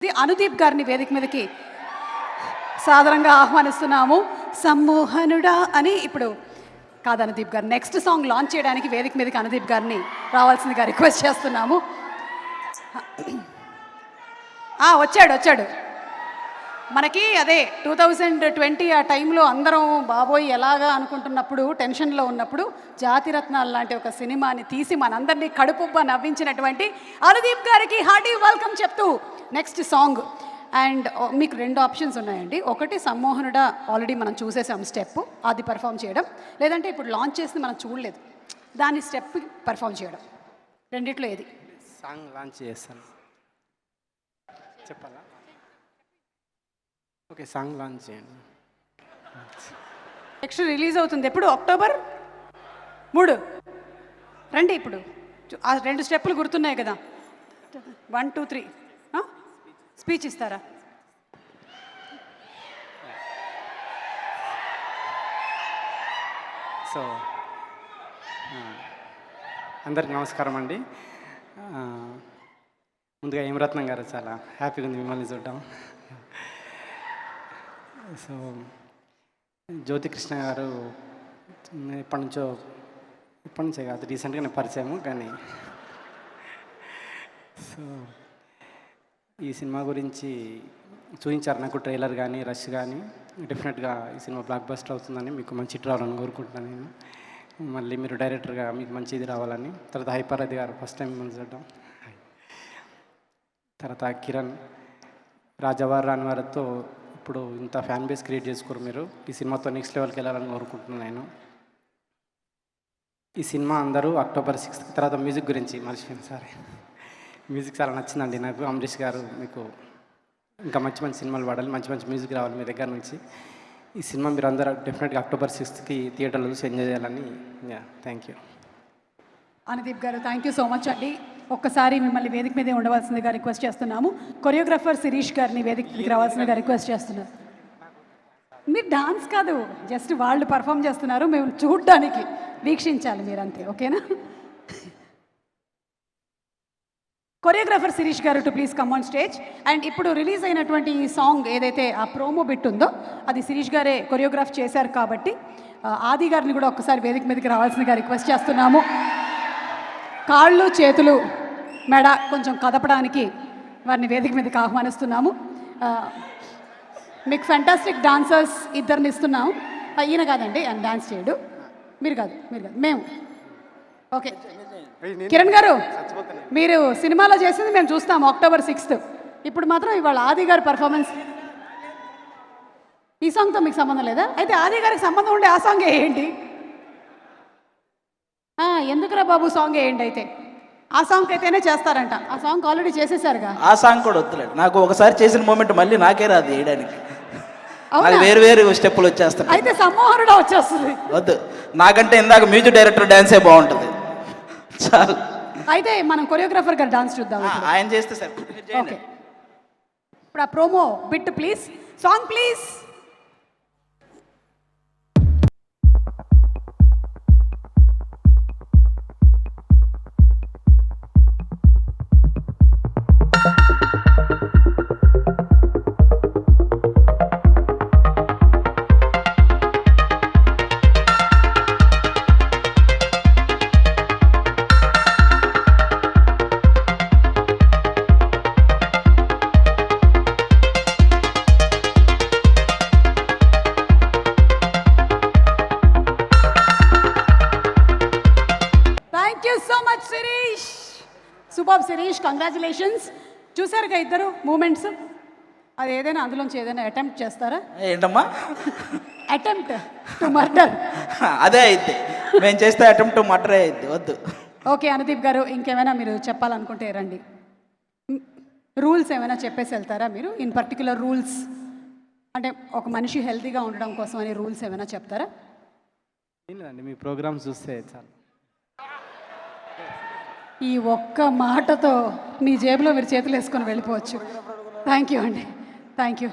అనుదీప్ గారిని వేదిక మీదకి సాదరంగా ఆహ్వానిస్తున్నాము. సమ్మోహనుడా అని ఇప్పుడు కాదు అనుదీప్ గారు నెక్స్ట్ సాంగ్ లాంచ్ చేయడానికి వేదిక మీదకి అనుదీప్ గారిని రావాల్సిందిగా రిక్వెస్ట్ చేస్తున్నాము. వచ్చాడు మనకి అదే 2020 ఆ టైంలో అందరం బాబోయ్ ఎలాగా అనుకుంటున్నప్పుడు టెన్షన్లో ఉన్నప్పుడు జాతిరత్నాలు లాంటి ఒక సినిమాని తీసి మనందరినీ కడుపుబ్బ నవ్వించినటువంటి అనుదీప్ గారికి హార్టీ వెల్కమ్ చెప్తూ నెక్స్ట్ సాంగ్. అండ్ మీకు 2 ఆప్షన్స్ ఉన్నాయండి. ఒకటి సమ్మోహనుడా ఆల్రెడీ మనం చూసేసాం స్టెప్, అది పర్ఫామ్ చేయడం, లేదంటే ఇప్పుడు లాంచ్ చేసి మనం చూడలేదు దాని స్టెప్ పర్ఫామ్ చేయడం. రెండిట్లో ఏది? సాంగ్ లాంచ్ చేస్తాను చెప్పాలా? ఓకే, సాంగ్ లాంచ్ చేయండి. నెక్స్ట్ రిలీజ్ అవుతుంది ఎప్పుడు? అక్టోబర్ 3 రండి. ఇప్పుడు ఆ 2 స్టెప్పులు గుర్తున్నాయి కదా, 1 2 3. స్పీచ్ ఇస్తారా? సో అందరికి నమస్కారం అండి. ముందుగా హేమరత్నం గారు చాలా హ్యాపీగా ఉంది మిమ్మల్ని చూడటం. సో జ్యోతికృష్ణ గారు ఇప్పటి నుంచే కాదు, రీసెంట్గానే పరిచయము. కానీ సో ఈ సినిమా గురించి చూపించారు నాకు ట్రైలర్ కానీ రష్ కానీ. డెఫినెట్గా ఈ సినిమా బ్లాక్ బస్టర్ అవుతుందని, మీకు మంచి హిట్ రావాలని కోరుకుంటున్నాను నేను. మళ్ళీ మీరు డైరెక్టర్గా మీకు మంచి ఇది రావాలని. తర్వాత హైపరాది గారు ఫస్ట్ టైం మనం చూడడం. తర్వాత కిరణ్ రాజావారు రానివారితో ఇప్పుడు ఇంత ఫ్యాన్ బేస్ క్రియేట్ చేసుకోరు మీరు. ఈ సినిమాతో నెక్స్ట్ లెవెల్కి వెళ్ళాలని కోరుకుంటున్నాను నేను. ఈ సినిమా అందరూ అక్టోబర్ 6 తర్వాత మ్యూజిక్ గురించి మర్చిపోయింది. సారీ, మ్యూజిక్ చాలా నచ్చిందండి నాకు. అమరీష్ గారు, మీకు ఇంకా మంచి మంచి సినిమాలు పాడాలి, మంచి మంచి మ్యూజిక్ రావాలి మీ దగ్గర నుంచి. ఈ సినిమా మీరు అందరూ డెఫినెట్గా అక్టోబర్ 6కి థియేటర్లో చూసి ఎంజాయ్ చేయాలని. థ్యాంక్ యూ అనుదీప్ గారు. థ్యాంక్ యూ సో మచ్ అండి. ఒక్కసారి మిమ్మల్ని వేదిక మీదే ఉండవలసిందిగా రిక్వెస్ట్ చేస్తున్నాము. కొరియోగ్రాఫర్ శిరీష్ గారిని వేదిక మీదకి రావాల్సిందిగా రిక్వెస్ట్ చేస్తున్నారు. మీరు డాన్స్ కాదు, జస్ట్ వాళ్ళు పర్ఫామ్ చేస్తున్నారు, మేము చూడడానికి వీక్షించాలి మీరంతే. ఓకేనా? కొరియోగ్రాఫర్ శిరీష్ గారు to please come on stage. And ఇప్పుడు రిలీజ్ అయినటువంటి ఈ సాంగ్ ఏదైతే ఆ ప్రోమో బిట్ ఉందో అది శిరీష్ గారే కొరియోగ్రాఫ్ చేశారు కాబట్టి ఆది గారిని కూడా ఒక్కసారి వేదిక మీదకి రావాల్సిందిగా రిక్వెస్ట్ చేస్తున్నాము. కాళ్ళు చేతులు మెడ కొంచెం కదపడానికి వారిని వేదిక మీదకి ఆహ్వానిస్తున్నాము. మీకు ఫ్యాంటాస్టిక్ డాన్సర్స్ ఇద్దరిని ఇస్తున్నాము. ఈయన కాదండి, ఆయన డాన్స్ చేయడు. మీరు కాదు మేము. ఓకే కిరణ్ గారు, మీరు సినిమాలో చేసింది మేము చూస్తాము అక్టోబర్ 6. ఇప్పుడు మాత్రం ఇవాళ ఆది గారి పర్ఫార్మెన్స్. ఈ సాంగ్తో మీకు సంబంధం లేదా? అయితే ఆది గారికి సంబంధం ఉండే ఆ సాంగ్ వేయండి. ఎందుకురా బాబు సాంగ్ వేయండి. అయితే ఆ సాంగ్ అయితేనే చేస్తారంట. ఆ సాంగ్ ఆల్రెడీ చేసేసారుగా. ఆ సాంగ్ కూడా వద్దులేదు నాకు. ఒకసారి చేసిన మూమెంట్ మళ్ళీ నాకే రాదు వేయడానికి. వేరు వేరు స్టెప్పులు వచ్చేస్తాయి. అయితే సమ్మోహనుడా వచ్చేస్తుంది. వద్దు, నాకంటే ఇందాక మ్యూజిక్ డైరెక్టర్ డాన్సే బాగుంటుంది. చాలు. అయితే మనం కొరియోగ్రాఫర్ గారు డాన్స్ చూద్దాం. ఆయన చేస్తే సార్. ఓకే, ఇప్పుడు ఆ promo bit please, song please. Super Sirish, congratulations. చూసారుగా ఇద్దరు మూమెంట్స్. అది ఏదైనా అందులోంచి ఏదైనా అటెంప్ట్ చేస్తారా? ఏంటమ్మా? Attempt to murder. అదే అయితే మేము చేస్తే అటెంప్ట్ టు మర్డర్ అయింది. వద్దు. ఓకే అనుదీప్ గారు, ఇంకేమైనా మీరు చెప్పాలనుకుంటే రండి. రూల్స్ ఏమైనా చెప్పేసి వెళ్తారా మీరు? ఇన్ పర్టికులర్ రూల్స్ అంటే ఒక మనిషి హెల్తీగా ఉండడం కోసం అని రూల్స్ ఏమైనా చెప్తారా? ఏం లేదండి, మీ ప్రోగ్రామ్స్ చూస్తే చాలు. ఈ ఒక్క మాటతో మీ జేబులో మీరు చేతులు వేసుకొని వెళ్ళిపోవచ్చు. థ్యాంక్ యూ అండి, థ్యాంక్ యూ.